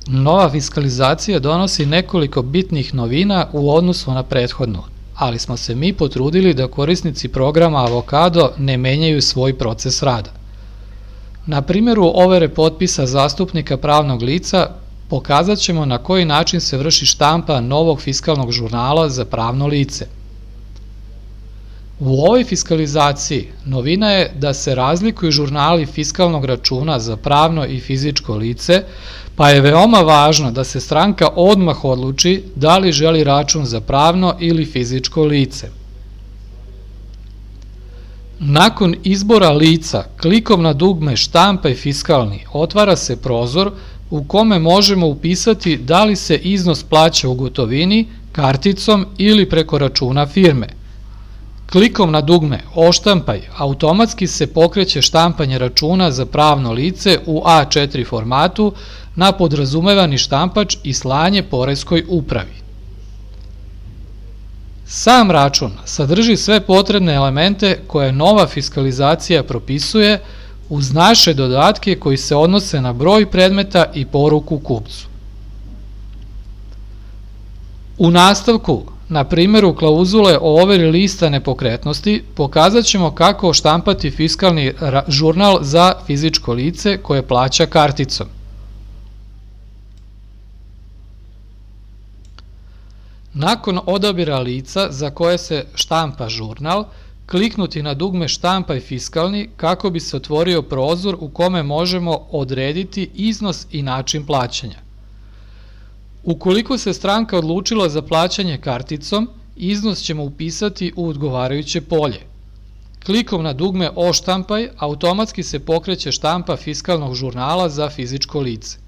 Nova fiskalizacija donosi nekoliko bitnih novina u odnosu na prethodnu, ali smo se mi potrudili da korisnici programa Avokado ne menjaju svoj proces rada. Na primjeru overe potpisa zastupnika pravnog lica pokazat ćemo na koji način se vrši štampa novog fiskalnog žurnala za pravno lice. U ovoj fiskalizaciji novina je da se razlikuju žurnali fiskalnog računa za pravno i fizičko lice, pa je veoma važno da se stranka odmah odluči da li želi račun za pravno ili fizičko lice. Nakon izbora lica, klikom na dugme Štampaj fiskalni otvara se prozor u kome možemo upisati da li se iznos plaća u gotovini, karticom ili preko računa firme. Klikom na dugme Oštampaj automatski se pokreće štampanje računa za pravno lice u A4 formatu na podrazumevani štampač i slanje poreskoj upravi. Sam račun sadrži sve potrebne elemente koje nova fiskalizacija propisuje uz naše dodatke koji se odnose na broj predmeta i poruku kupcu. U nastavku, na primjeru klauzule o overi lista nepokretnosti, pokazat ćemo kako štampati fiskalni žurnal za fizičko lice koje plaća karticom. Nakon odabira lica za koje se štampa žurnal, kliknuti na dugme Štampaj fiskalni kako bi se otvorio prozor u kome možemo odrediti iznos i način plaćanja. Ukoliko se stranka odlučila za plaćanje karticom, iznos ćemo upisati u odgovarajuće polje. Klikom na dugme Oštampaj automatski se pokreće štampa fiskalnog žurnala za fizičko lice.